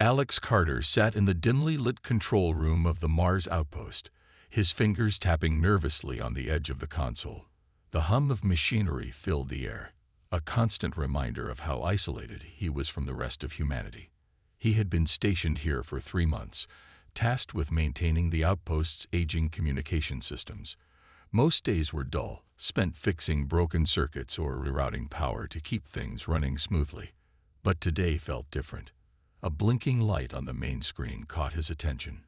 Alex Carter sat in the dimly lit control room of the Mars outpost, his fingers tapping nervously on the edge of the console. The hum of machinery filled the air, a constant reminder of how isolated he was from the rest of humanity. He had been stationed here for 3 months, tasked with maintaining the outpost's aging communication systems. Most days were dull, spent fixing broken circuits or rerouting power to keep things running smoothly. But today felt different. A blinking light on the main screen caught his attention.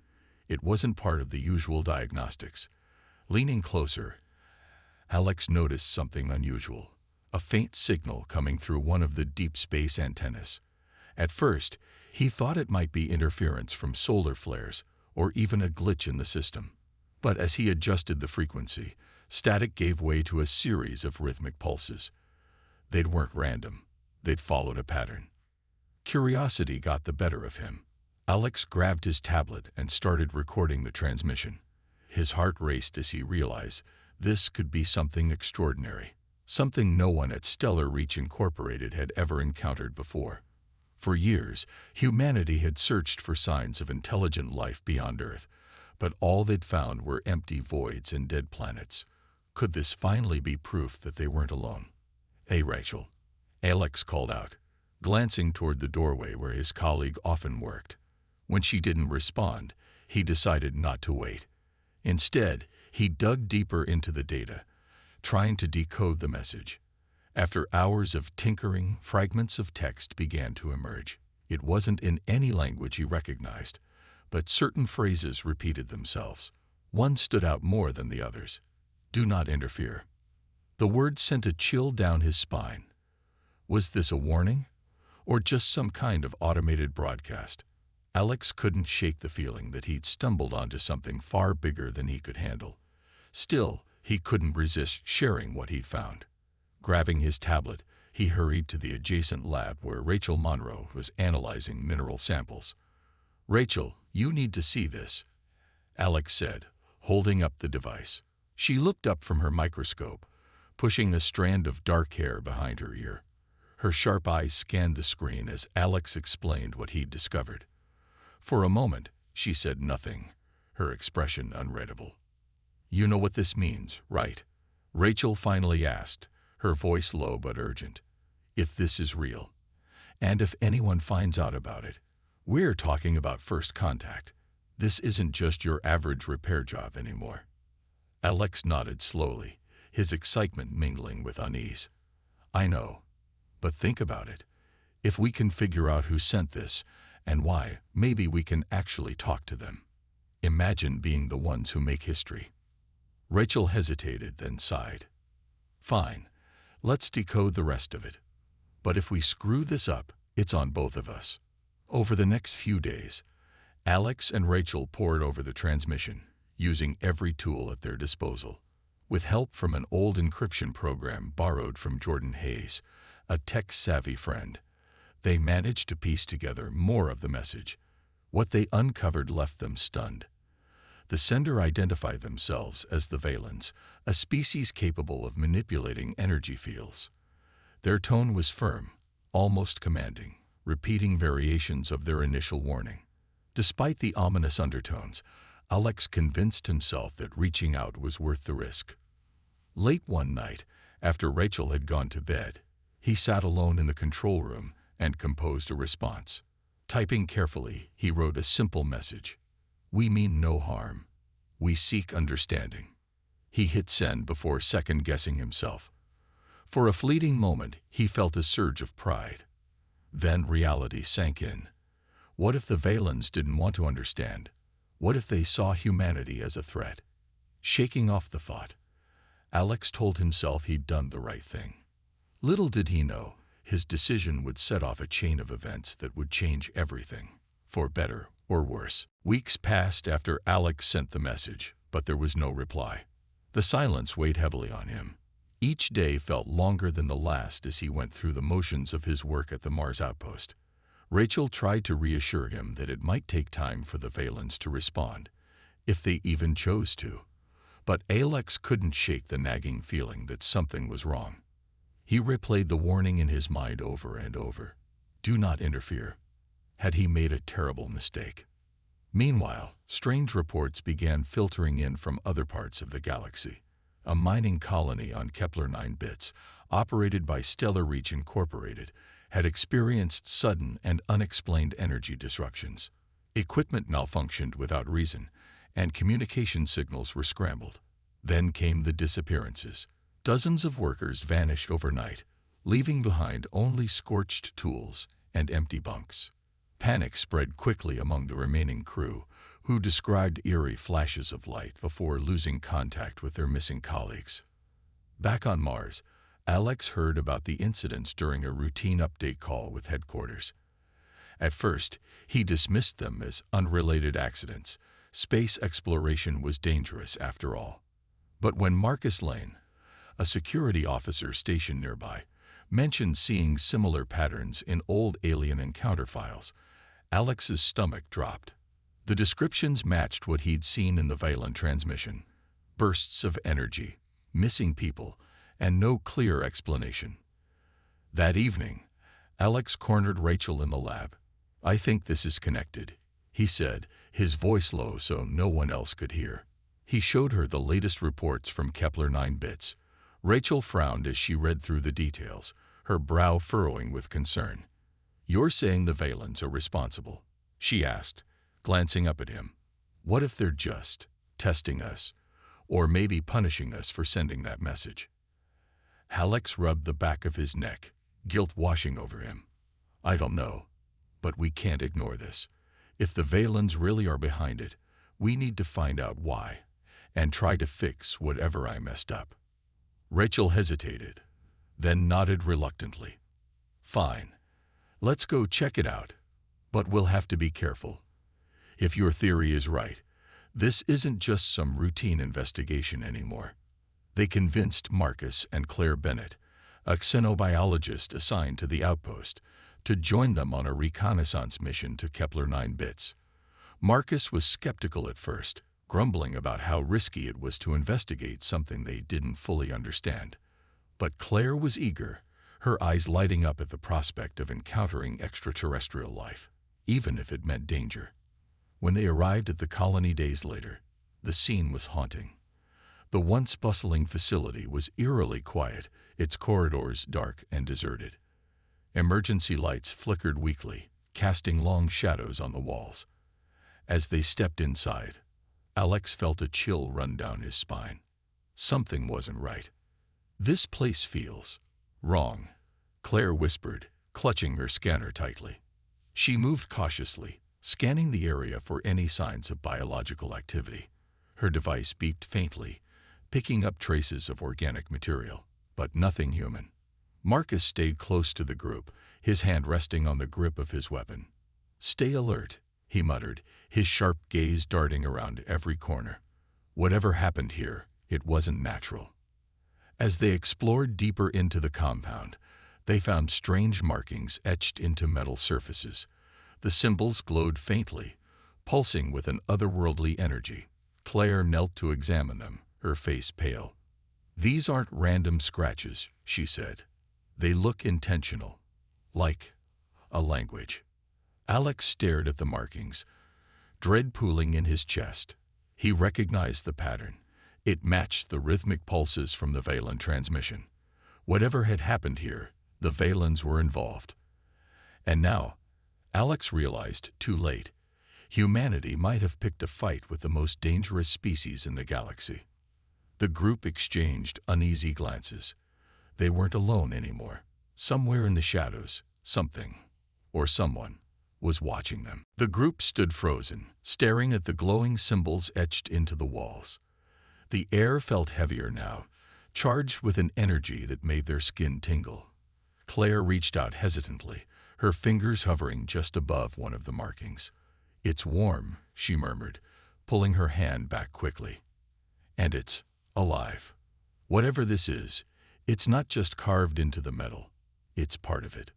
It wasn't part of the usual diagnostics. Leaning closer, Alex noticed something unusual, a faint signal coming through one of the deep space antennas. At first, he thought it might be interference from solar flares or even a glitch in the system. But as he adjusted the frequency, static gave way to a series of rhythmic pulses. They weren't random. They'd followed a pattern. Curiosity got the better of him. Alex grabbed his tablet and started recording the transmission. His heart raced as he realized this could be something extraordinary, something no one at Stellar Reach Incorporated had ever encountered before. For years, humanity had searched for signs of intelligent life beyond Earth, but all they'd found were empty voids and dead planets. Could this finally be proof that they weren't alone? "Hey, Rachel," Alex called out, glancing toward the doorway where his colleague often worked. When she didn't respond, he decided not to wait. Instead, he dug deeper into the data, trying to decode the message. After hours of tinkering, fragments of text began to emerge. It wasn't in any language he recognized, but certain phrases repeated themselves. One stood out more than the others. "Do not interfere." The word sent a chill down his spine. Was this a warning? Or just some kind of automated broadcast? Alex couldn't shake the feeling that he'd stumbled onto something far bigger than he could handle. Still, he couldn't resist sharing what he'd found. Grabbing his tablet, he hurried to the adjacent lab where Rachel Monroe was analyzing mineral samples. "Rachel, you need to see this," Alex said, holding up the device. She looked up from her microscope, pushing a strand of dark hair behind her ear. Her sharp eyes scanned the screen as Alex explained what he'd discovered. For a moment, she said nothing, her expression unreadable. "You know what this means, right?" Rachel finally asked, her voice low but urgent. "If this is real, and if anyone finds out about it, we're talking about first contact. This isn't just your average repair job anymore." Alex nodded slowly, his excitement mingling with unease. "I know. But think about it. If we can figure out who sent this and why, maybe we can actually talk to them. Imagine being the ones who make history." Rachel hesitated, then sighed. "Fine. Let's decode the rest of it. But if we screw this up, it's on both of us." Over the next few days, Alex and Rachel pored over the transmission, using every tool at their disposal. With help from an old encryption program borrowed from Jordan Hayes, a tech-savvy friend, they managed to piece together more of the message. What they uncovered left them stunned. The sender identified themselves as the Valens, a species capable of manipulating energy fields. Their tone was firm, almost commanding, repeating variations of their initial warning. Despite the ominous undertones, Alex convinced himself that reaching out was worth the risk. Late one night, after Rachel had gone to bed, he sat alone in the control room and composed a response. Typing carefully, he wrote a simple message. "We mean no harm. We seek understanding." He hit send before second-guessing himself. For a fleeting moment, he felt a surge of pride. Then reality sank in. What if the Valens didn't want to understand? What if they saw humanity as a threat? Shaking off the thought, Alex told himself he'd done the right thing. Little did he know, his decision would set off a chain of events that would change everything, for better or worse. Weeks passed after Alex sent the message, but there was no reply. The silence weighed heavily on him. Each day felt longer than the last as he went through the motions of his work at the Mars outpost. Rachel tried to reassure him that it might take time for the Valens to respond, if they even chose to. But Alex couldn't shake the nagging feeling that something was wrong. He replayed the warning in his mind over and over. "Do not interfere. Had he made a terrible mistake? Meanwhile, strange reports began filtering in from other parts of the galaxy. A mining colony on Kepler 9 bits, operated by Stellar Reach Incorporated, had experienced sudden and unexplained energy disruptions. Equipment malfunctioned without reason, and communication signals were scrambled. Then came the disappearances. Dozens of workers vanished overnight, leaving behind only scorched tools and empty bunks. Panic spread quickly among the remaining crew, who described eerie flashes of light before losing contact with their missing colleagues. Back on Mars, Alex heard about the incidents during a routine update call with headquarters. At first, he dismissed them as unrelated accidents. Space exploration was dangerous after all. But when Marcus Lane, a security officer stationed nearby, mentioned seeing similar patterns in old alien encounter files, Alex's stomach dropped. The descriptions matched what he'd seen in the Valen transmission. Bursts of energy, missing people, and no clear explanation. That evening, Alex cornered Rachel in the lab. "I think this is connected," he said, his voice low so no one else could hear. He showed her the latest reports from Kepler 9 bits. Rachel frowned as she read through the details, her brow furrowing with concern. "You're saying the Valens are responsible?" she asked, glancing up at him. "What if they're just testing us, or maybe punishing us for sending that message?" Alex rubbed the back of his neck, guilt washing over him. "I don't know, but we can't ignore this. If the Valens really are behind it, we need to find out why, and try to fix whatever I messed up." Rachel hesitated, then nodded reluctantly. "Fine. Let's go check it out, but we'll have to be careful. If your theory is right, this isn't just some routine investigation anymore." They convinced Marcus and Claire Bennett, a xenobiologist assigned to the outpost, to join them on a reconnaissance mission to Kepler 9 bits. Marcus was skeptical at first, grumbling about how risky it was to investigate something they didn't fully understand. But Claire was eager, her eyes lighting up at the prospect of encountering extraterrestrial life, even if it meant danger. When they arrived at the colony days later, the scene was haunting. The once bustling facility was eerily quiet, its corridors dark and deserted. Emergency lights flickered weakly, casting long shadows on the walls. As they stepped inside, Alex felt a chill run down his spine. Something wasn't right. "This place feels wrong," Claire whispered, clutching her scanner tightly. She moved cautiously, scanning the area for any signs of biological activity. Her device beeped faintly, picking up traces of organic material, but nothing human. Marcus stayed close to the group, his hand resting on the grip of his weapon. "Stay alert," he muttered, his sharp gaze darting around every corner. Whatever happened here, it wasn't natural. As they explored deeper into the compound, they found strange markings etched into metal surfaces. The symbols glowed faintly, pulsing with an otherworldly energy. Claire knelt to examine them, her face pale. "These aren't random scratches," she said. "They look intentional, like a language." Alex stared at the markings, dread pooling in his chest. He recognized the pattern. It matched the rhythmic pulses from the Valen transmission. Whatever had happened here, the Valens were involved. And now, Alex realized, too late, humanity might have picked a fight with the most dangerous species in the galaxy. The group exchanged uneasy glances. They weren't alone anymore. Somewhere in the shadows, something, or someone, was watching them. The group stood frozen, staring at the glowing symbols etched into the walls. The air felt heavier now, charged with an energy that made their skin tingle. Claire reached out hesitantly, her fingers hovering just above one of the markings. "It's warm," she murmured, pulling her hand back quickly. "And it's alive. Whatever this is, it's not just carved into the metal. It's part of it."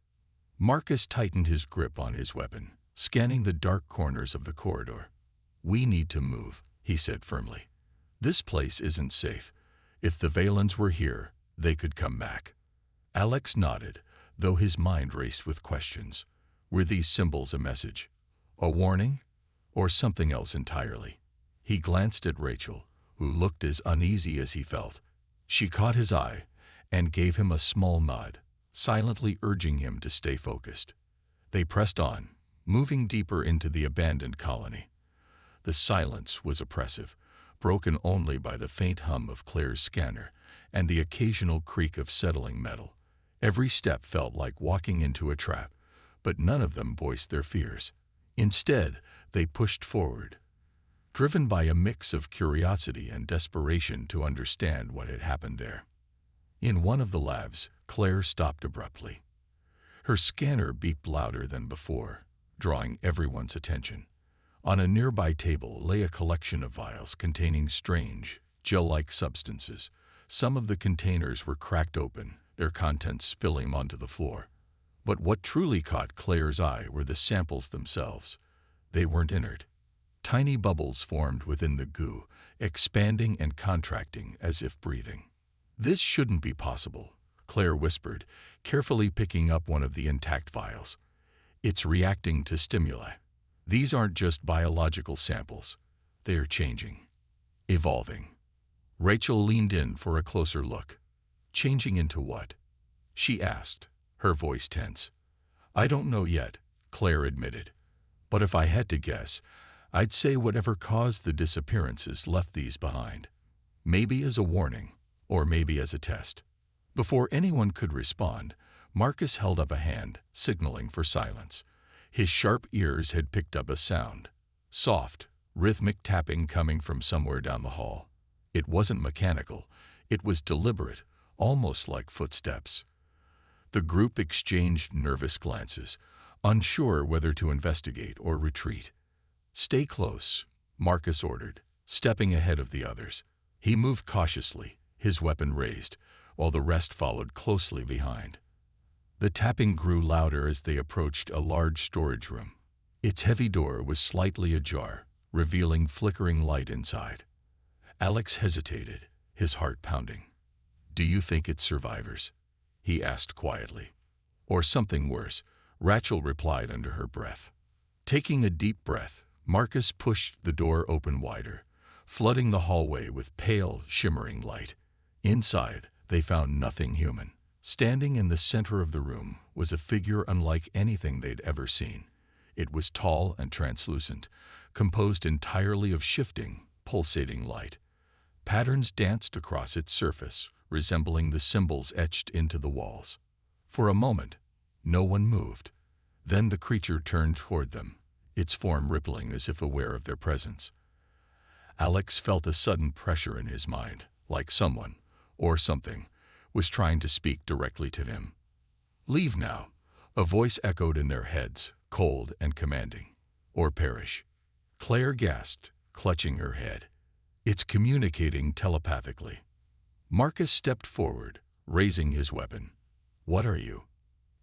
Marcus tightened his grip on his weapon, scanning the dark corners of the corridor. "We need to move," he said firmly. "This place isn't safe. If the Valens were here, they could come back." Alex nodded, though his mind raced with questions. Were these symbols a message, a warning, or something else entirely? He glanced at Rachel, who looked as uneasy as he felt. She caught his eye and gave him a small nod, silently urging him to stay focused. They pressed on, moving deeper into the abandoned colony. The silence was oppressive, broken only by the faint hum of Claire's scanner and the occasional creak of settling metal. Every step felt like walking into a trap, but none of them voiced their fears. Instead, they pushed forward, driven by a mix of curiosity and desperation to understand what had happened there. In one of the labs, Claire stopped abruptly. Her scanner beeped louder than before, drawing everyone's attention. On a nearby table lay a collection of vials containing strange, gel-like substances. Some of the containers were cracked open, their contents spilling onto the floor. But what truly caught Claire's eye were the samples themselves. They weren't inert. Tiny bubbles formed within the goo, expanding and contracting as if breathing. "This shouldn't be possible," Claire whispered, carefully picking up one of the intact vials. "It's reacting to stimuli. These aren't just biological samples. They're changing, evolving." Rachel leaned in for a closer look. "Changing into what?" she asked, her voice tense. "I don't know yet," Claire admitted. "But if I had to guess, I'd say whatever caused the disappearances left these behind. Maybe as a warning, or maybe as a test." Before anyone could respond, Marcus held up a hand, signaling for silence. His sharp ears had picked up a sound. Soft, rhythmic tapping coming from somewhere down the hall. It wasn't mechanical. It was deliberate, almost like footsteps. The group exchanged nervous glances, unsure whether to investigate or retreat. "Stay close," Marcus ordered, stepping ahead of the others. He moved cautiously, his weapon raised, while the rest followed closely behind. The tapping grew louder as they approached a large storage room. Its heavy door was slightly ajar, revealing flickering light inside. Alex hesitated, his heart pounding. "Do you think it's survivors?" he asked quietly. "Or something worse," Rachel replied under her breath. Taking a deep breath, Marcus pushed the door open wider, flooding the hallway with pale, shimmering light. Inside, they found nothing human. Standing in the center of the room was a figure unlike anything they'd ever seen. It was tall and translucent, composed entirely of shifting, pulsating light. Patterns danced across its surface, resembling the symbols etched into the walls. For a moment, no one moved. Then the creature turned toward them, its form rippling as if aware of their presence. Alex felt a sudden pressure in his mind, like someone, or something, was trying to speak directly to him. "Leave now," a voice echoed in their heads, cold and commanding. "Or perish." Claire gasped, clutching her head. "It's communicating telepathically." Marcus stepped forward, raising his weapon. "What are you?"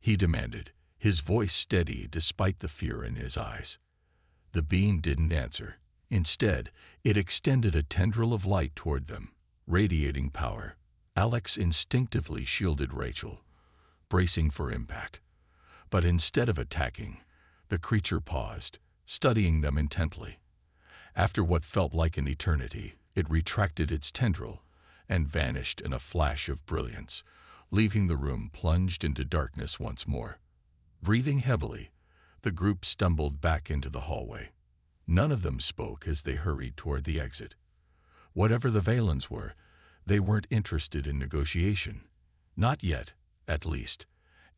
he demanded, his voice steady despite the fear in his eyes. The being didn't answer. Instead, it extended a tendril of light toward them, radiating power. Alex instinctively shielded Rachel, bracing for impact. But instead of attacking, the creature paused, studying them intently. After what felt like an eternity, it retracted its tendril and vanished in a flash of brilliance, leaving the room plunged into darkness once more. Breathing heavily, the group stumbled back into the hallway. None of them spoke as they hurried toward the exit. Whatever the Valens were, they weren't interested in negotiation. Not yet, at least.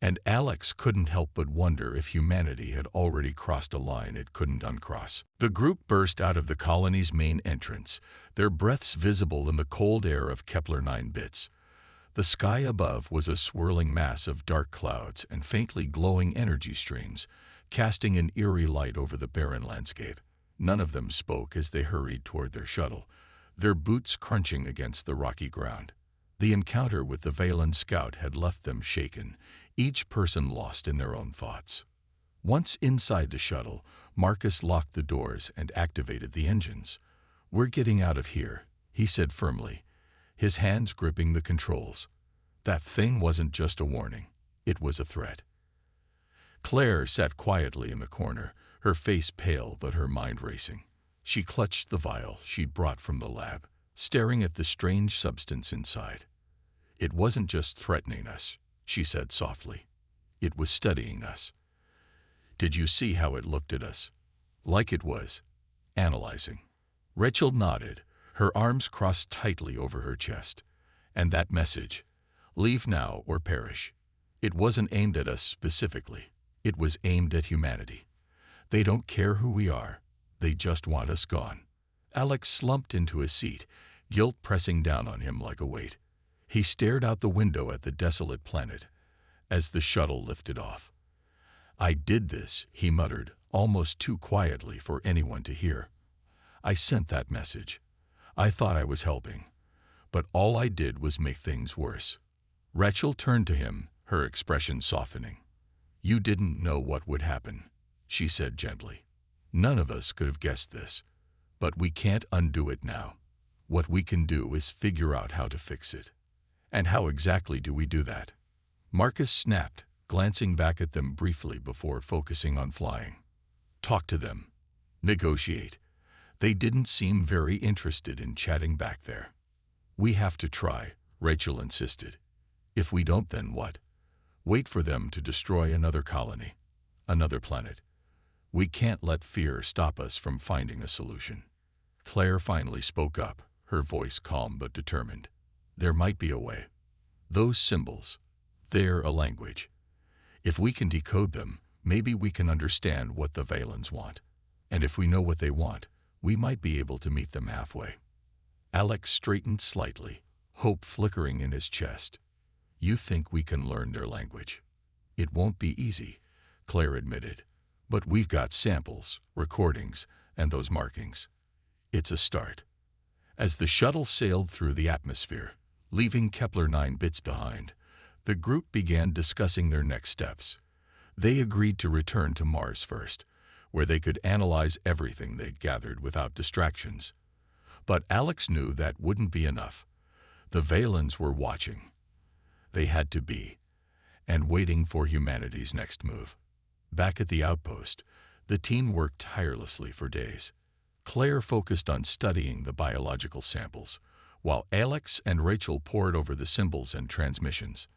And Alex couldn't help but wonder if humanity had already crossed a line it couldn't uncross. The group burst out of the colony's main entrance, their breaths visible in the cold air of Kepler 9 bits. The sky above was a swirling mass of dark clouds and faintly glowing energy streams, casting an eerie light over the barren landscape. None of them spoke as they hurried toward their shuttle, their boots crunching against the rocky ground. The encounter with the Valen scout had left them shaken, each person lost in their own thoughts. Once inside the shuttle, Marcus locked the doors and activated the engines. "We're getting out of here," he said firmly, his hands gripping the controls. That thing wasn't just a warning, it was a threat. Claire sat quietly in the corner, her face pale but her mind racing. She clutched the vial she'd brought from the lab, staring at the strange substance inside. It wasn't just threatening us, she said softly. It was studying us. Did you see how it looked at us? Like it was analyzing. Rachel nodded, her arms crossed tightly over her chest. And that message, leave now or perish, it wasn't aimed at us specifically. It was aimed at humanity. They don't care who we are. They just want us gone. Alex slumped into his seat, guilt pressing down on him like a weight. He stared out the window at the desolate planet as the shuttle lifted off. I did this, he muttered, almost too quietly for anyone to hear. I sent that message. I thought I was helping, but all I did was make things worse. Rachel turned to him, her expression softening. You didn't know what would happen, she said gently. None of us could have guessed this, but we can't undo it now. What we can do is figure out how to fix it. And how exactly do we do that? Marcus snapped, glancing back at them briefly before focusing on flying. Talk to them. Negotiate. They didn't seem very interested in chatting back there. We have to try, Rachel insisted. If we don't, then what? Wait for them to destroy another colony, another planet. We can't let fear stop us from finding a solution. Claire finally spoke up, her voice calm but determined. There might be a way. Those symbols, they're a language. If we can decode them, maybe we can understand what the Valens want. And if we know what they want, we might be able to meet them halfway. Alex straightened slightly, hope flickering in his chest. You think we can learn their language? It won't be easy, Claire admitted. But we've got samples, recordings, and those markings. It's a start. As the shuttle sailed through the atmosphere, leaving Kepler 9 bits behind, the group began discussing their next steps. They agreed to return to Mars first, where they could analyze everything they'd gathered without distractions. But Alex knew that wouldn't be enough. The Valens were watching. They had to be, and waiting for humanity's next move. Back at the outpost, the team worked tirelessly for days. Claire focused on studying the biological samples, while Alex and Rachel pored over the symbols and transmissions.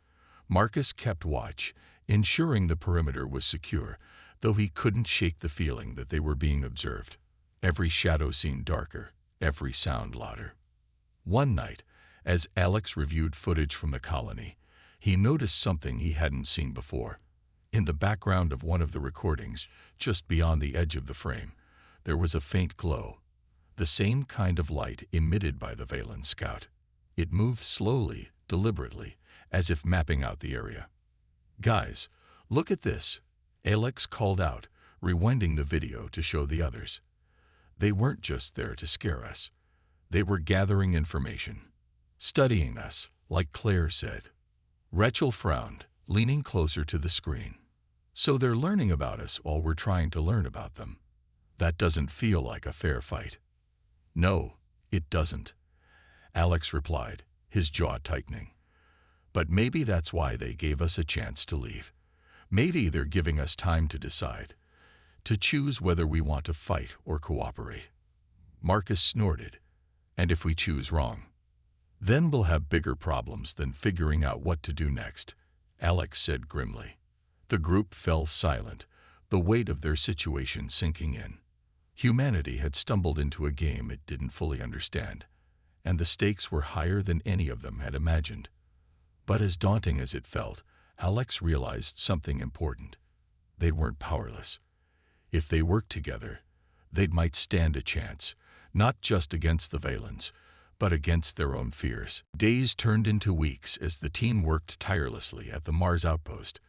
Marcus kept watch, ensuring the perimeter was secure, though he couldn't shake the feeling that they were being observed. Every shadow seemed darker, every sound louder. One night, as Alex reviewed footage from the colony, he noticed something he hadn't seen before. In the background of one of the recordings, just beyond the edge of the frame, there was a faint glow, the same kind of light emitted by the Valen scout. It moved slowly, deliberately, as if mapping out the area. Guys, look at this, Alex called out, rewinding the video to show the others. They weren't just there to scare us. They were gathering information, studying us, like Claire said. Rachel frowned, leaning closer to the screen. So they're learning about us while we're trying to learn about them. That doesn't feel like a fair fight. No, it doesn't, Alex replied, his jaw tightening. But maybe that's why they gave us a chance to leave. Maybe they're giving us time to decide, to choose whether we want to fight or cooperate. Marcus snorted. And if we choose wrong, then we'll have bigger problems than figuring out what to do next, Alex said grimly. The group fell silent, the weight of their situation sinking in. Humanity had stumbled into a game it didn't fully understand, and the stakes were higher than any of them had imagined. But as daunting as it felt, Alex realized something important. They weren't powerless. If they worked together, they might stand a chance, not just against the Valens, but against their own fears. Days turned into weeks as the team worked tirelessly at the Mars outpost,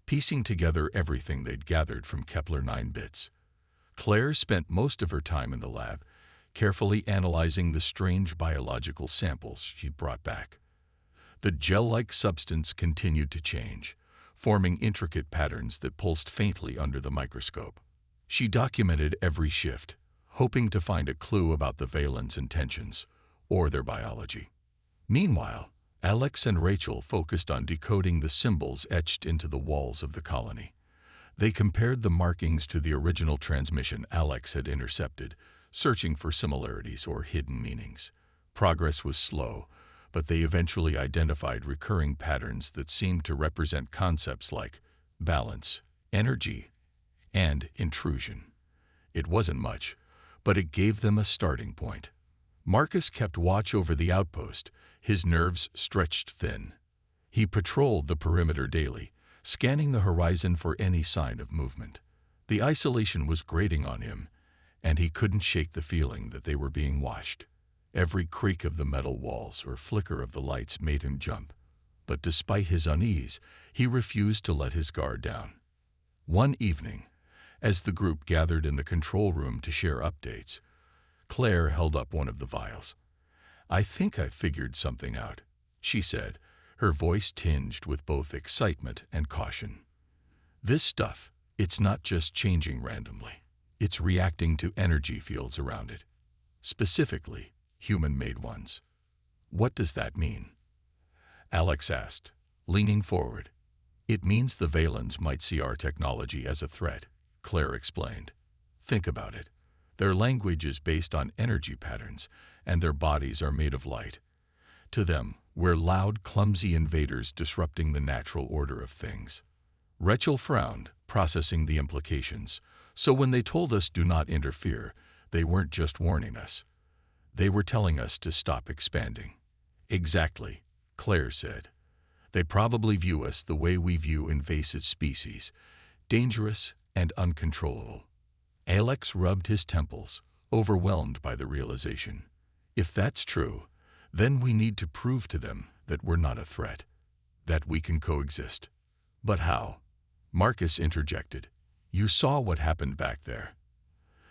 piecing together everything they'd gathered from Kepler 9 bits. Claire spent most of her time in the lab, carefully analyzing the strange biological samples she'd brought back. The gel-like substance continued to change, forming intricate patterns that pulsed faintly under the microscope. She documented every shift, hoping to find a clue about the Valens' intentions or their biology. Meanwhile, Alex and Rachel focused on decoding the symbols etched into the walls of the colony. They compared the markings to the original transmission Alex had intercepted, searching for similarities or hidden meanings. Progress was slow, but they eventually identified recurring patterns that seemed to represent concepts like balance, energy, and intrusion. It wasn't much, but it gave them a starting point. Marcus kept watch over the outpost, his nerves stretched thin. He patrolled the perimeter daily, scanning the horizon for any sign of movement. The isolation was grating on him, and he couldn't shake the feeling that they were being watched. Every creak of the metal walls or flicker of the lights made him jump. But despite his unease, he refused to let his guard down. One evening, as the group gathered in the control room to share updates, Claire held up one of the vials. "I think I figured something out," she said, her voice tinged with both excitement and caution. "This stuff, it's not just changing randomly. It's reacting to energy fields around it. Specifically, human-made ones." "What does that mean?" Alex asked, leaning forward. "It means the Valens might see our technology as a threat," Claire explained. "Think about it. Their language is based on energy patterns, and their bodies are made of light. To them, we're loud, clumsy invaders disrupting the natural order of things." Rachel frowned, processing the implications. So when they told us do not interfere, they weren't just warning us. They were telling us to stop expanding. "Exactly," Claire said. "They probably view us the way we view invasive species, dangerous and uncontrollable." Alex rubbed his temples, overwhelmed by the realization. If that's true, then we need to prove to them that we're not a threat, that we can coexist. "But how?" Marcus interjected. "You saw what happened back there.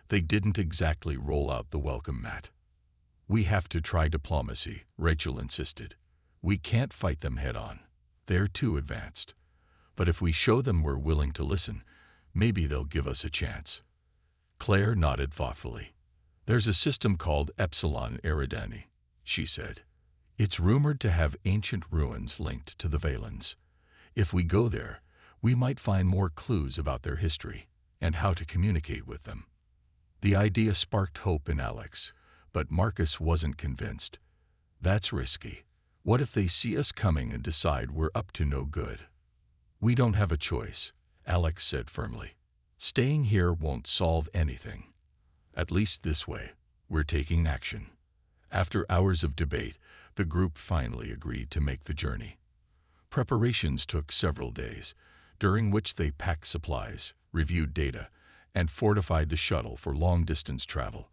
They didn't exactly roll out the welcome mat." "We have to try diplomacy," Rachel insisted. "We can't fight them head-on. They're too advanced. But if we show them we're willing to listen, maybe they'll give us a chance." Claire nodded thoughtfully. "There's a system called Epsilon Eridani," she said. "It's rumored to have ancient ruins linked to the Valens. If we go there, we might find more clues about their history and how to communicate with them." The idea sparked hope in Alex, but Marcus wasn't convinced. "That's risky. What if they see us coming and decide we're up to no good?" "We don't have a choice," Alex said firmly. "Staying here won't solve anything. At least this way, we're taking action." After hours of debate, the group finally agreed to make the journey. Preparations took several days, during which they packed supplies, reviewed data, and fortified the shuttle for long-distance travel.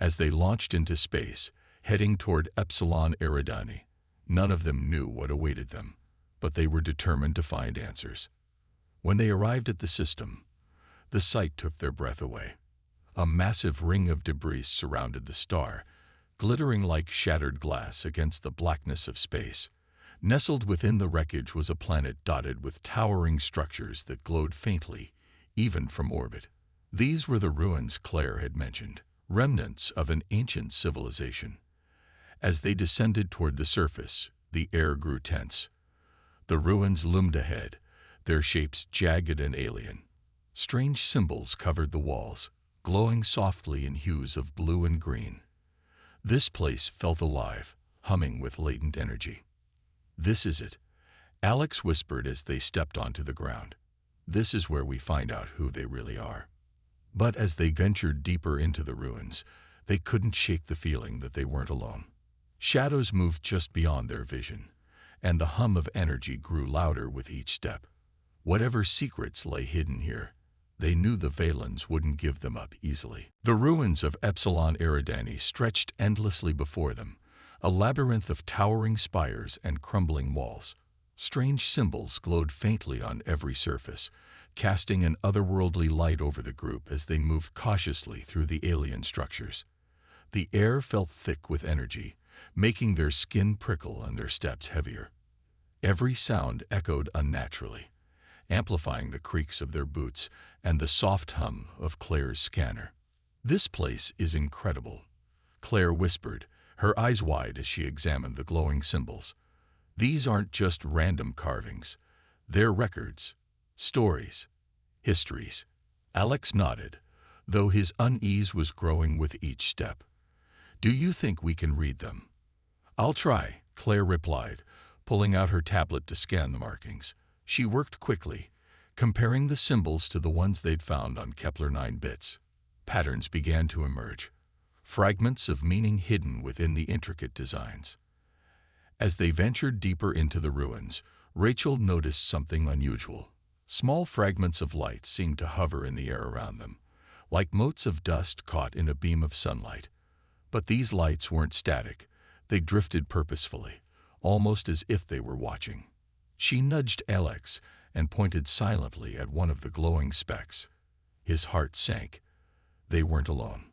As they launched into space, heading toward Epsilon Eridani, none of them knew what awaited them, but they were determined to find answers. When they arrived at the system, the sight took their breath away. A massive ring of debris surrounded the star, glittering like shattered glass against the blackness of space. Nestled within the wreckage was a planet dotted with towering structures that glowed faintly, even from orbit. These were the ruins Claire had mentioned, remnants of an ancient civilization. As they descended toward the surface, the air grew tense. The ruins loomed ahead, their shapes jagged and alien. Strange symbols covered the walls, glowing softly in hues of blue and green. This place felt alive, humming with latent energy. "This is it," Alex whispered as they stepped onto the ground. "This is where we find out who they really are." But as they ventured deeper into the ruins, they couldn't shake the feeling that they weren't alone. Shadows moved just beyond their vision, and the hum of energy grew louder with each step. Whatever secrets lay hidden here, they knew the Valens wouldn't give them up easily. The ruins of Epsilon Eridani stretched endlessly before them, a labyrinth of towering spires and crumbling walls. Strange symbols glowed faintly on every surface, casting an otherworldly light over the group as they moved cautiously through the alien structures. The air felt thick with energy, making their skin prickle and their steps heavier. Every sound echoed unnaturally, amplifying the creaks of their boots and the soft hum of Claire's scanner. "This place is incredible," Claire whispered, her eyes wide as she examined the glowing symbols. "These aren't just random carvings. They're records, stories, Histories. Alex nodded, though his unease was growing with each step. Do you think we can read them? I'll try, Claire replied, pulling out her tablet to scan the markings. She worked quickly, comparing the symbols to the ones they'd found on Kepler 9 bits. Patterns began to emerge, fragments of meaning hidden within the intricate designs. As they ventured deeper into the ruins, Rachel noticed something unusual. Small fragments of light seemed to hover in the air around them, like motes of dust caught in a beam of sunlight. But these lights weren't static. They drifted purposefully, almost as if they were watching. She nudged Alex and pointed silently at one of the glowing specks. His heart sank. They weren't alone.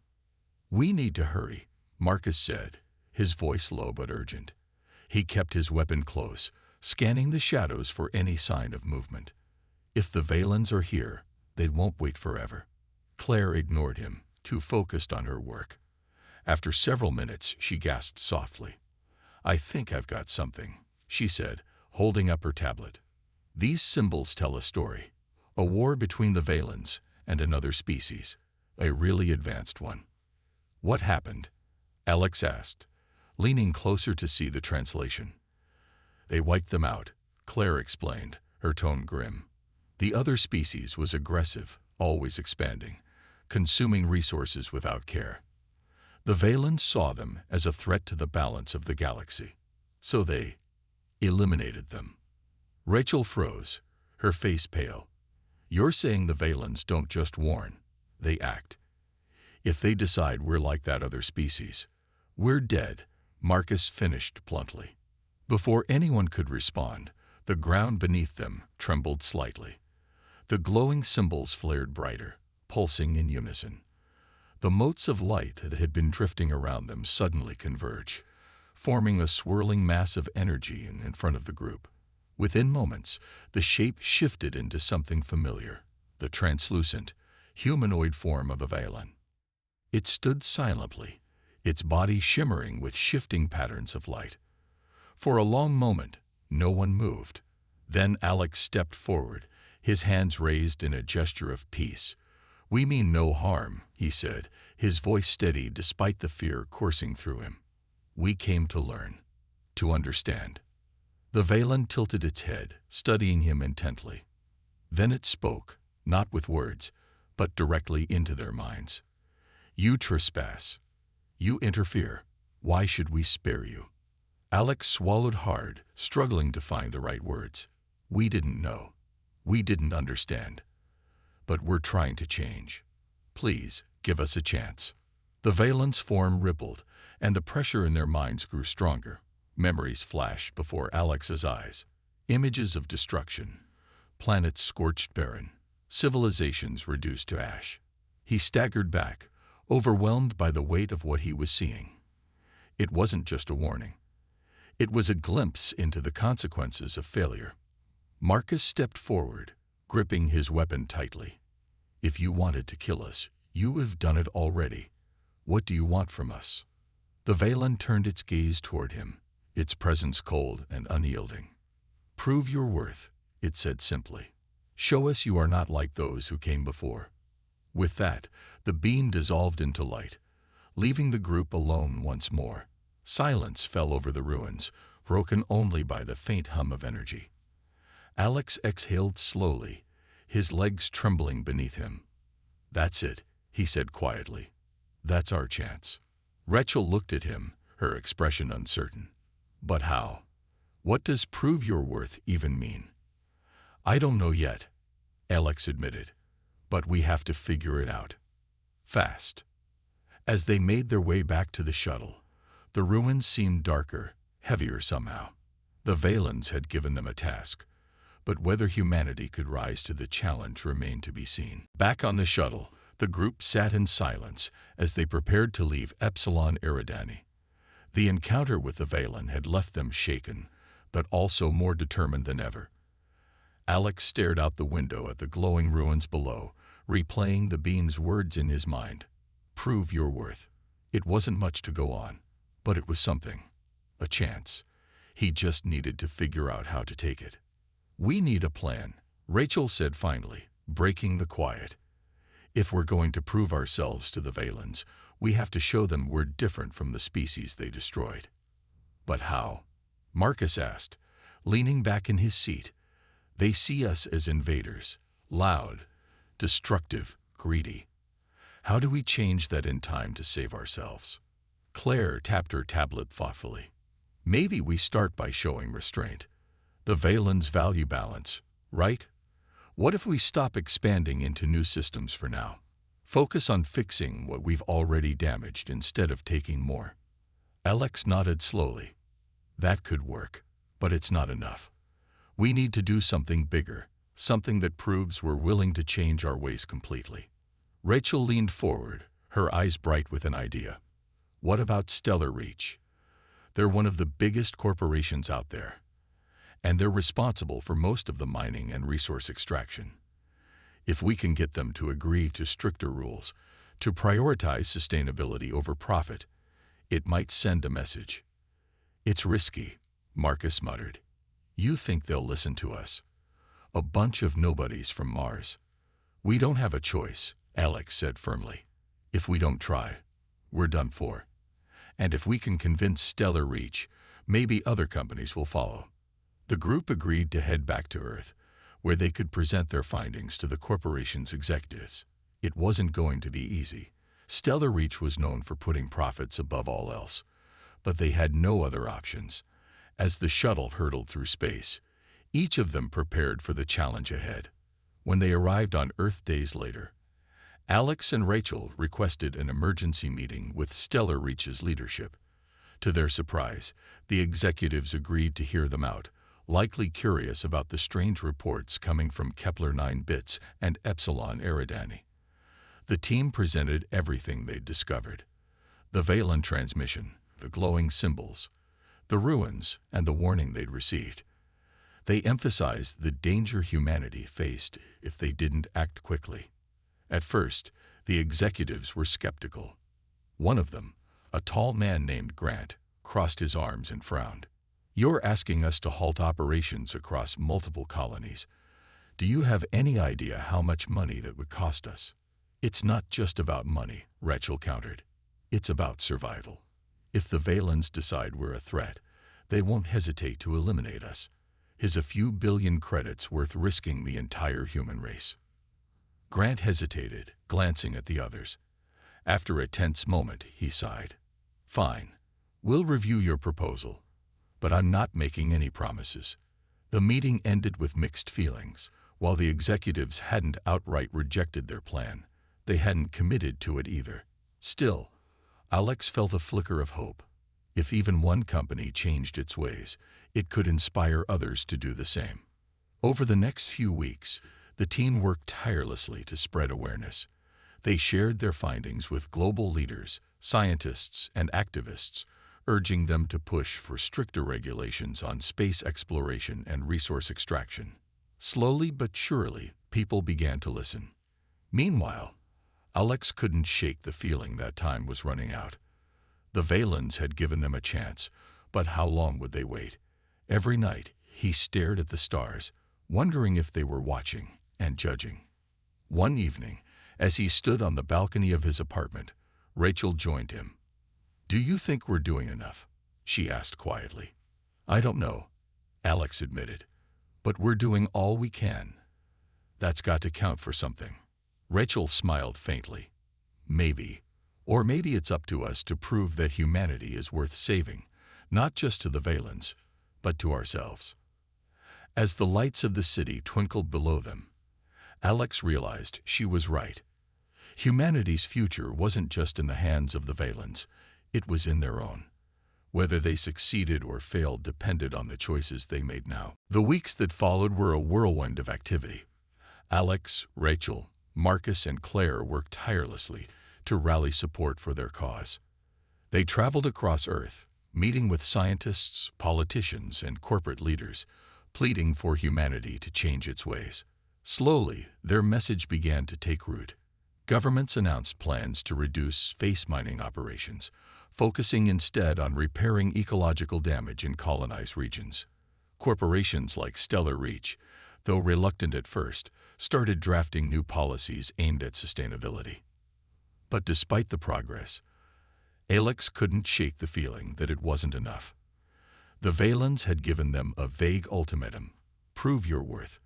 We need to hurry, Marcus said, his voice low but urgent. He kept his weapon close, scanning the shadows for any sign of movement. If the Valens are here, they won't wait forever. Claire ignored him, too focused on her work. After several minutes, she gasped softly. I think I've got something, she said, holding up her tablet. These symbols tell a story. A war between the Valens and another species, a really advanced one. What happened? Alex asked, leaning closer to see the translation. They wiped them out, Claire explained, her tone grim. The other species was aggressive, always expanding, consuming resources without care. The Valens saw them as a threat to the balance of the galaxy, so they eliminated them. Rachel froze, her face pale. You're saying the Valens don't just warn, they act. If they decide we're like that other species, we're dead, Marcus finished bluntly. Before anyone could respond, the ground beneath them trembled slightly. The glowing symbols flared brighter, pulsing in unison. The motes of light that had been drifting around them suddenly converged, forming a swirling mass of energy in front of the group. Within moments, the shape shifted into something familiar, the translucent, humanoid form of a Valen. It stood silently, its body shimmering with shifting patterns of light. For a long moment, no one moved. Then Alex stepped forward, his hands raised in a gesture of peace. We mean no harm, he said, his voice steady despite the fear coursing through him. We came to learn, to understand. The Valen tilted its head, studying him intently. Then it spoke, not with words, but directly into their minds. You trespass. You interfere. Why should we spare you? Alex swallowed hard, struggling to find the right words. We didn't know. We didn't understand. But we're trying to change. Please, give us a chance. The Valen's form rippled, and the pressure in their minds grew stronger. Memories flashed before Alex's eyes. Images of destruction. Planets scorched barren. Civilizations reduced to ash. He staggered back, overwhelmed by the weight of what he was seeing. It wasn't just a warning. It was a glimpse into the consequences of failure. Marcus stepped forward, gripping his weapon tightly. If you wanted to kill us, you have done it already. What do you want from us? The Valen turned its gaze toward him, its presence cold and unyielding. Prove your worth, it said simply. Show us you are not like those who came before. With that, the beam dissolved into light, leaving the group alone once more. Silence fell over the ruins, broken only by the faint hum of energy. Alex exhaled slowly, his legs trembling beneath him. That's it, he said quietly. That's our chance. Rachel looked at him, her expression uncertain. But how? What does prove your worth even mean? I don't know yet, Alex admitted, but we have to figure it out. Fast. As they made their way back to the shuttle, the ruins seemed darker, heavier somehow. The Valens had given them a task, but whether humanity could rise to the challenge remained to be seen. Back on the shuttle, the group sat in silence as they prepared to leave Epsilon Eridani. The encounter with the Valen had left them shaken, but also more determined than ever. Alex stared out the window at the glowing ruins below, replaying the beam's words in his mind. Prove your worth. It wasn't much to go on, but it was something. A chance. He just needed to figure out how to take it. We need a plan, Rachel said finally, breaking the quiet. If we're going to prove ourselves to the Valens, we have to show them we're different from the species they destroyed. But how? Marcus asked, leaning back in his seat. They see us as invaders, loud, destructive, greedy. How do we change that in time to save ourselves? Claire tapped her tablet thoughtfully. Maybe we start by showing restraint. The Valens value balance, right? What if we stop expanding into new systems for now? Focus on fixing what we've already damaged instead of taking more. Alex nodded slowly. That could work, but it's not enough. We need to do something bigger, something that proves we're willing to change our ways completely. Rachel leaned forward, her eyes bright with an idea. What about Stellar Reach? They're one of the biggest corporations out there, and they're responsible for most of the mining and resource extraction. If we can get them to agree to stricter rules, to prioritize sustainability over profit, it might send a message. It's risky, Marcus muttered. You think they'll listen to us? A bunch of nobodies from Mars. We don't have a choice, Alex said firmly. If we don't try, we're done for. And if we can convince Stellar Reach, maybe other companies will follow. The group agreed to head back to Earth, where they could present their findings to the corporation's executives. It wasn't going to be easy. Stellar Reach was known for putting profits above all else, but they had no other options. As the shuttle hurtled through space, each of them prepared for the challenge ahead. When they arrived on Earth days later, Alex and Rachel requested an emergency meeting with Stellar Reach's leadership. To their surprise, the executives agreed to hear them out, likely curious about the strange reports coming from Kepler 9 Bits and Epsilon Eridani. The team presented everything they'd discovered: the Valen transmission, the glowing symbols, the ruins, and the warning they'd received. They emphasized the danger humanity faced if they didn't act quickly. At first, the executives were skeptical. One of them, a tall man named Grant, crossed his arms and frowned. You're asking us to halt operations across multiple colonies. Do you have any idea how much money that would cost us? It's not just about money, Rachel countered. It's about survival. If the Valens decide we're a threat, they won't hesitate to eliminate us. Is a few billion credits worth risking the entire human race? Grant hesitated, glancing at the others. After a tense moment, he sighed. Fine. We'll review your proposal, but I'm not making any promises. The meeting ended with mixed feelings. While the executives hadn't outright rejected their plan, they hadn't committed to it either. Still, Alex felt a flicker of hope. If even one company changed its ways, it could inspire others to do the same. Over the next few weeks, the team worked tirelessly to spread awareness. They shared their findings with global leaders, scientists, and activists, urging them to push for stricter regulations on space exploration and resource extraction. Slowly but surely, people began to listen. Meanwhile, Alex couldn't shake the feeling that time was running out. The Valens had given them a chance, but how long would they wait? Every night, he stared at the stars, wondering if they were watching and judging. One evening, as he stood on the balcony of his apartment, Rachel joined him. Do you think we're doing enough? She asked quietly. I don't know, Alex admitted, but we're doing all we can. That's got to count for something. Rachel smiled faintly. Maybe. Or maybe it's up to us to prove that humanity is worth saving, not just to the Valens, but to ourselves. As the lights of the city twinkled below them, Alex realized she was right. Humanity's future wasn't just in the hands of the Valens, it was in their own. Whether they succeeded or failed depended on the choices they made now. The weeks that followed were a whirlwind of activity. Alex, Rachel, Marcus, and Claire worked tirelessly to rally support for their cause. They traveled across Earth, meeting with scientists, politicians, and corporate leaders, pleading for humanity to change its ways. Slowly, their message began to take root. Governments announced plans to reduce space mining operations, focusing instead on repairing ecological damage in colonized regions. Corporations like Stellar Reach, though reluctant at first, started drafting new policies aimed at sustainability. But despite the progress, Alex couldn't shake the feeling that it wasn't enough. The Valens had given them a vague ultimatum: prove your worth,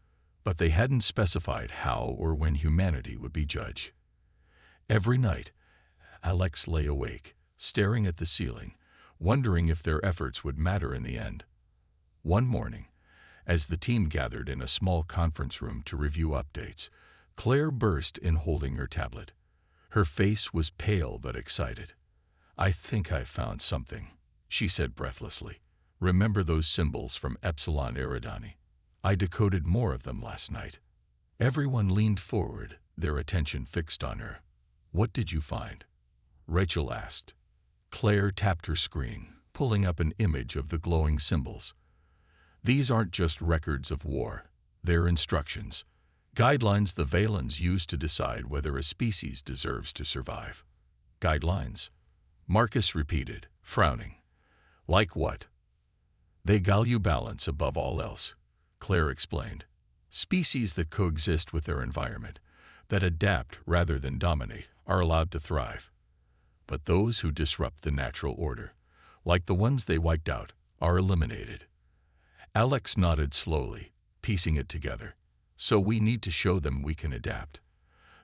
but they hadn't specified how or when humanity would be judged. Every night, Alex lay awake, staring at the ceiling, wondering if their efforts would matter in the end. One morning, as the team gathered in a small conference room to review updates, Claire burst in holding her tablet. Her face was pale but excited. "I think I found something," she said breathlessly. "Remember those symbols from Epsilon Eridani? I decoded more of them last night." Everyone leaned forward, their attention fixed on her. "What did you find?" Rachel asked. Claire tapped her screen, pulling up an image of the glowing symbols. "These aren't just records of war. They're instructions, guidelines the Valens use to decide whether a species deserves to survive." "Guidelines?" Marcus repeated, frowning. "Like what?" "They value balance above all else," Claire explained. "Species that coexist with their environment, that adapt rather than dominate, are allowed to thrive. But those who disrupt the natural order, like the ones they wiped out, are eliminated." Alex nodded slowly, piecing it together. "So we need to show them we can adapt,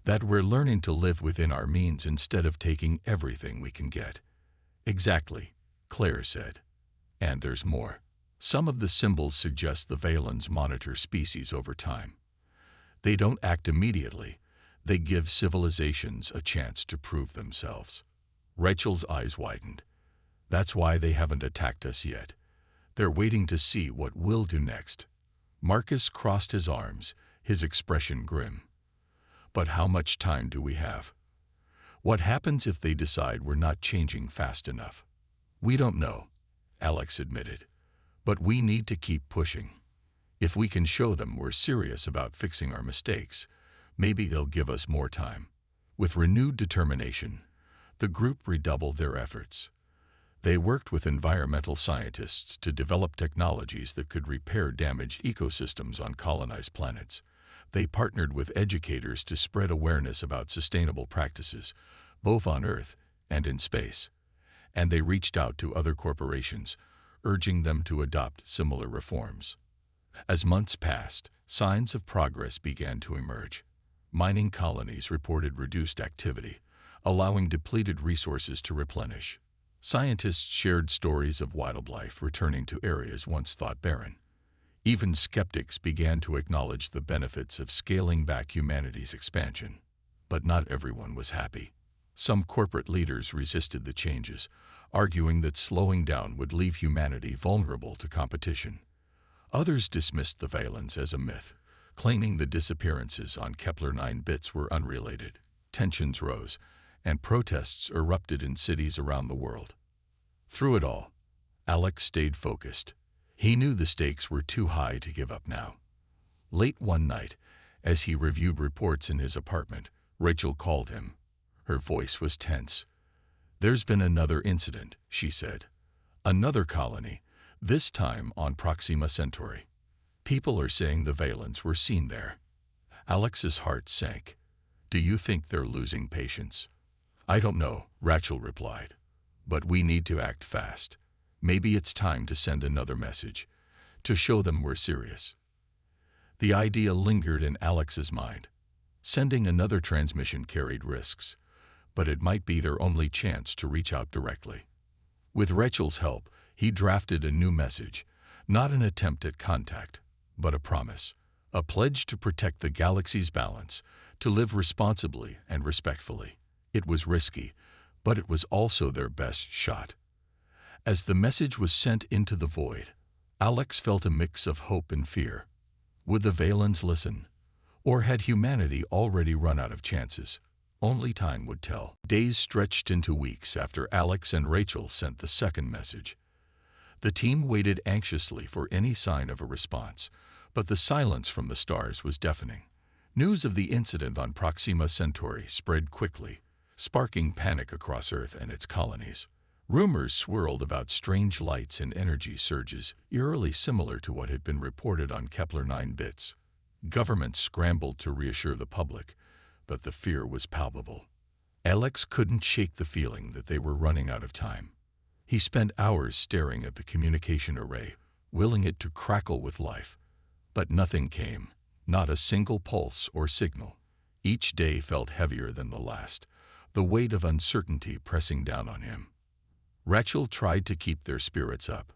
that we're learning to live within our means instead of taking everything we can get." "Exactly," Claire said. "And there's more. Some of the symbols suggest the Valens monitor species over time. They don't act immediately. They give civilizations a chance to prove themselves." Rachel's eyes widened. "That's why they haven't attacked us yet. They're waiting to see what we'll do next." Marcus crossed his arms, his expression grim. "But how much time do we have? What happens if they decide we're not changing fast enough?" "We don't know," Alex admitted. "But we need to keep pushing. If we can show them we're serious about fixing our mistakes, maybe they'll give us more time." With renewed determination, the group redoubled their efforts. They worked with environmental scientists to develop technologies that could repair damaged ecosystems on colonized planets. They partnered with educators to spread awareness about sustainable practices, both on Earth and in space. And they reached out to other corporations, urging them to adopt similar reforms. As months passed, signs of progress began to emerge. Mining colonies reported reduced activity, allowing depleted resources to replenish. Scientists shared stories of wildlife returning to areas once thought barren. Even skeptics began to acknowledge the benefits of scaling back humanity's expansion. But not everyone was happy. Some corporate leaders resisted the changes, arguing that slowing down would leave humanity vulnerable to competition. Others dismissed the Valens as a myth, claiming the disappearances on Kepler-9 bits were unrelated. Tensions rose, and protests erupted in cities around the world. Through it all, Alex stayed focused. He knew the stakes were too high to give up now. Late one night, as he reviewed reports in his apartment, Rachel called him. Her voice was tense. "There's been another incident," she said. "Another colony, this time on Proxima Centauri. People are saying the Valens were seen there." Alex's heart sank. "Do you think they're losing patience?" "I don't know," Rachel replied. "But we need to act fast. Maybe it's time to send another message, to show them we're serious." The idea lingered in Alex's mind. Sending another transmission carried risks, but it might be their only chance to reach out directly. With Rachel's help, he drafted a new message, not an attempt at contact, but a promise, a pledge to protect the galaxy's balance, to live responsibly and respectfully. It was risky, but it was also their best shot. As the message was sent into the void, Alex felt a mix of hope and fear. Would the Valens listen? Or had humanity already run out of chances? Only time would tell. Days stretched into weeks after Alex and Rachel sent the second message. The team waited anxiously for any sign of a response, but the silence from the stars was deafening. News of the incident on Proxima Centauri spread quickly, sparking panic across Earth and its colonies. Rumors swirled about strange lights and energy surges, eerily similar to what had been reported on Kepler-9 bits. Governments scrambled to reassure the public, but the fear was palpable. Alex couldn't shake the feeling that they were running out of time. He spent hours staring at the communication array, willing it to crackle with life. But nothing came, not a single pulse or signal. Each day felt heavier than the last, the weight of uncertainty pressing down on him. Rachel tried to keep their spirits up.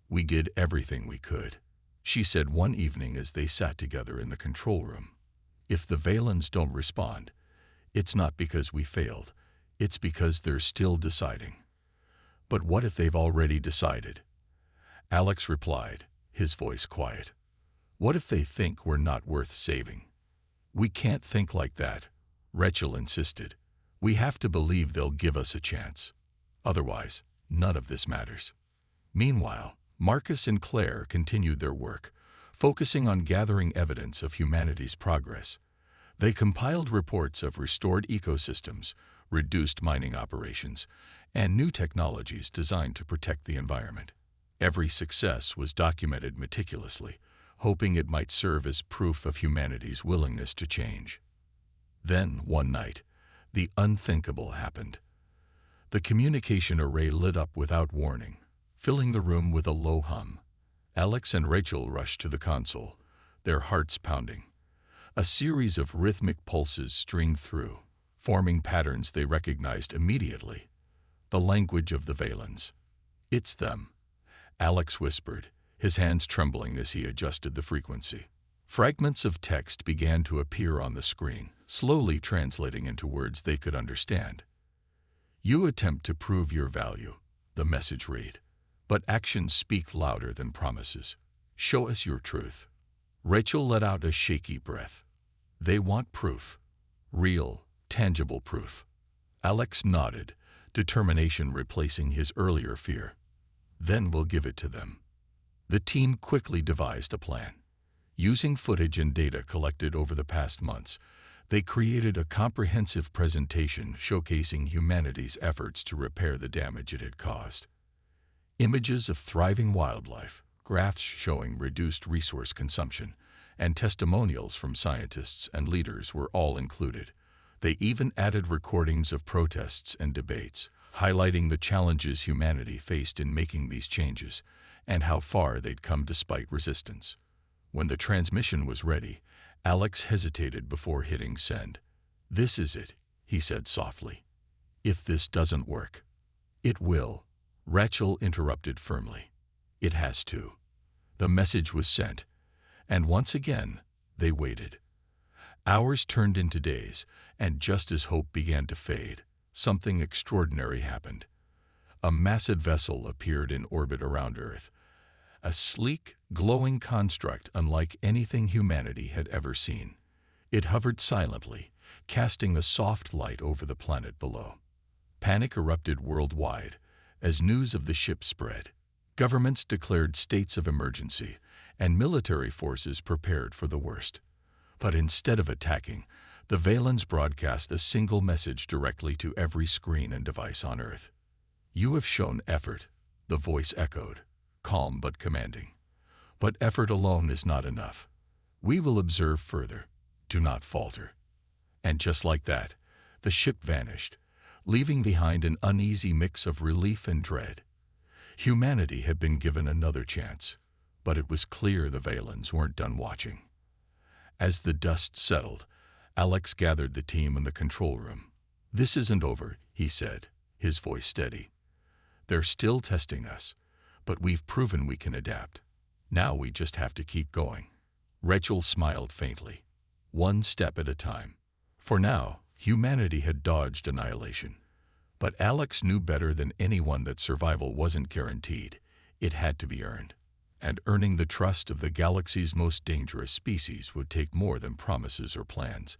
"We did everything we could," she said one evening as they sat together in the control room. "If the Valens don't respond, it's not because we failed, it's because they're still deciding." "But what if they've already decided?" Alex replied, his voice quiet. "What if they think we're not worth saving?" "We can't think like that," Rachel insisted. "We have to believe they'll give us a chance. Otherwise, none of this matters." Meanwhile, Marcus and Claire continued their work, focusing on gathering evidence of humanity's progress. They compiled reports of restored ecosystems, reduced mining operations, and new technologies designed to protect the environment. Every success was documented meticulously, hoping it might serve as proof of humanity's willingness to change. Then, one night, the unthinkable happened. The communication array lit up without warning, filling the room with a low hum. Alex and Rachel rushed to the console, their hearts pounding. A series of rhythmic pulses streamed through, forming patterns they recognized immediately. The language of the Valens. "It's them," Alex whispered, his hands trembling as he adjusted the frequency. Fragments of text began to appear on the screen, slowly translating into words they could understand. "You attempt to prove your value," the message read, "but actions speak louder than promises. Show us your truth." Rachel let out a shaky breath. "They want proof. Real, tangible proof." Alex nodded, determination replacing his earlier fear. "Then we'll give it to them." The team quickly devised a plan. Using footage and data collected over the past months, they created a comprehensive presentation showcasing humanity's efforts to repair the damage it had caused. Images of thriving wildlife, graphs showing reduced resource consumption, and testimonials from scientists and leaders were all included. They even added recordings of protests and debates, highlighting the challenges humanity faced in making these changes and how far they'd come despite resistance. When the transmission was ready, Alex hesitated before hitting send. "This is it," he said softly. "If this doesn't work." "It will," Rachel interrupted firmly. "It has to." The message was sent, and once again, they waited. Hours turned into days, and just as hope began to fade, something extraordinary happened. A massive vessel appeared in orbit around Earth, a sleek, glowing construct unlike anything humanity had ever seen. It hovered silently, casting a soft light over the planet below. Panic erupted worldwide as news of the ship spread. Governments declared states of emergency, and military forces prepared for the worst. But instead of attacking, the Valens broadcast a single message directly to every screen and device on Earth. "You have shown effort," the voice echoed, calm but commanding. "But effort alone is not enough. We will observe further. Do not falter." And just like that, the ship vanished, leaving behind an uneasy mix of relief and dread. Humanity had been given another chance, but it was clear the Valens weren't done watching. As the dust settled, Alex gathered the team in the control room. "This isn't over," he said, his voice steady. "They're still testing us, but we've proven we can adapt. Now we just have to keep going." Rachel smiled faintly. One step at a time. For now, humanity had dodged annihilation. But Alex knew better than anyone that survival wasn't guaranteed. It had to be earned. And earning the trust of the galaxy's most dangerous species would take more than promises or plans.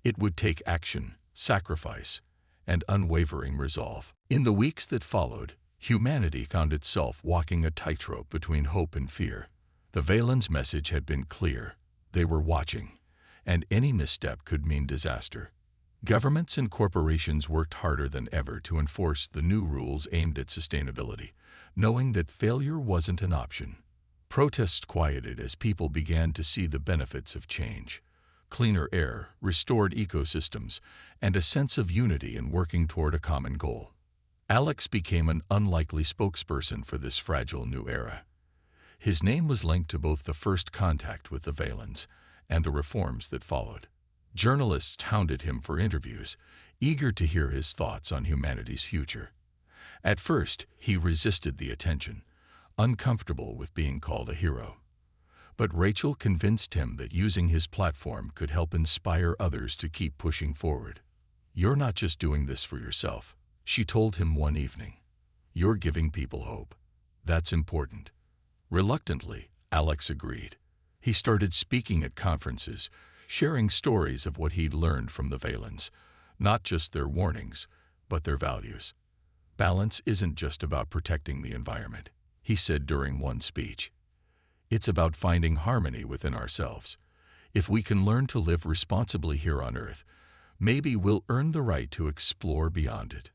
It would take action, sacrifice, and unwavering resolve. In the weeks that followed, humanity found itself walking a tightrope between hope and fear. The Valens' message had been clear. They were watching, and any misstep could mean disaster. Governments and corporations worked harder than ever to enforce the new rules aimed at sustainability, knowing that failure wasn't an option. Protests quieted as people began to see the benefits of change. Cleaner air, restored ecosystems, and a sense of unity in working toward a common goal. Alex became an unlikely spokesperson for this fragile new era. His name was linked to both the first contact with the Valens and the reforms that followed. Journalists hounded him for interviews, eager to hear his thoughts on humanity's future. At first, he resisted the attention, uncomfortable with being called a hero. But Rachel convinced him that using his platform could help inspire others to keep pushing forward. "You're not just doing this for yourself," she told him one evening. "You're giving people hope. That's important." Reluctantly, Alex agreed. He started speaking at conferences, sharing stories of what he'd learned from the Valens, not just their warnings, but their values. "Balance isn't just about protecting the environment," he said during one speech. "It's about finding harmony within ourselves. If we can learn to live responsibly here on Earth, maybe we'll earn the right to explore beyond it."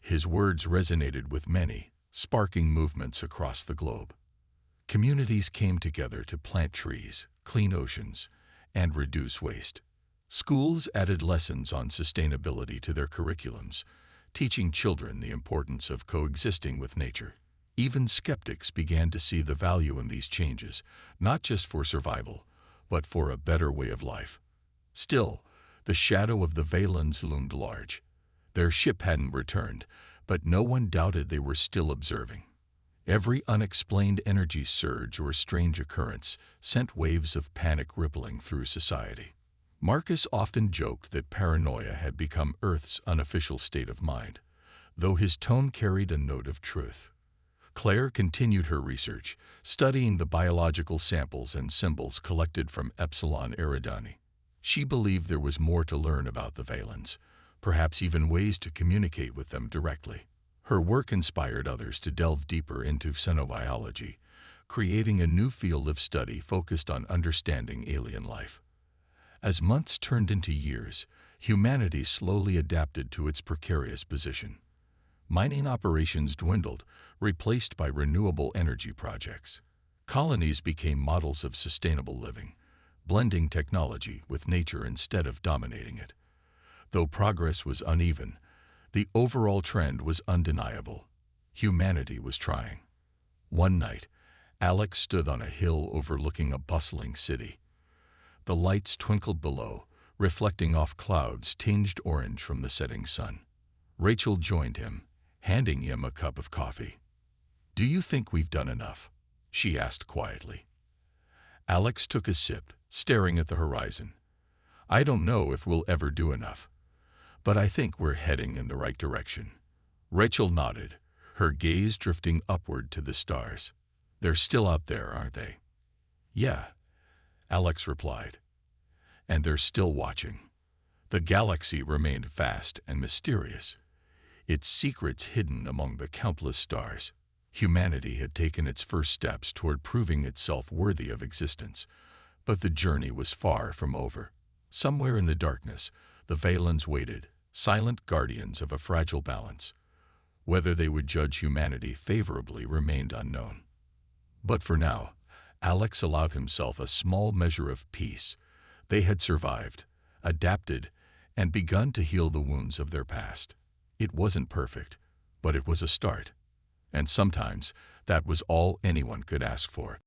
His words resonated with many, sparking movements across the globe. Communities came together to plant trees, clean oceans, and reduce waste. Schools added lessons on sustainability to their curriculums, teaching children the importance of coexisting with nature. Even skeptics began to see the value in these changes, not just for survival, but for a better way of life. Still, the shadow of the Valens loomed large. Their ship hadn't returned, but no one doubted they were still observing. Every unexplained energy surge or strange occurrence sent waves of panic rippling through society. Marcus often joked that paranoia had become Earth's unofficial state of mind, though his tone carried a note of truth. Claire continued her research, studying the biological samples and symbols collected from Epsilon Eridani. She believed there was more to learn about the Valens, perhaps even ways to communicate with them directly. Her work inspired others to delve deeper into xenobiology, creating a new field of study focused on understanding alien life. As months turned into years, humanity slowly adapted to its precarious position. Mining operations dwindled, replaced by renewable energy projects. Colonies became models of sustainable living, blending technology with nature instead of dominating it. Though progress was uneven, the overall trend was undeniable. Humanity was trying. One night, Alex stood on a hill overlooking a bustling city. The lights twinkled below, reflecting off clouds tinged orange from the setting sun. Rachel joined him, handing him a cup of coffee. "Do you think we've done enough?" she asked quietly. Alex took a sip, staring at the horizon. "I don't know if we'll ever do enough, but I think we're heading in the right direction." Rachel nodded, her gaze drifting upward to the stars. "They're still out there, aren't they?" "Yeah," Alex replied. "And they're still watching." The galaxy remained vast and mysterious, its secrets hidden among the countless stars. Humanity had taken its first steps toward proving itself worthy of existence, but the journey was far from over. Somewhere in the darkness, the Valens waited, silent guardians of a fragile balance. Whether they would judge humanity favorably remained unknown. But for now, Alex allowed himself a small measure of peace. They had survived, adapted, and begun to heal the wounds of their past. It wasn't perfect, but it was a start. And sometimes that was all anyone could ask for.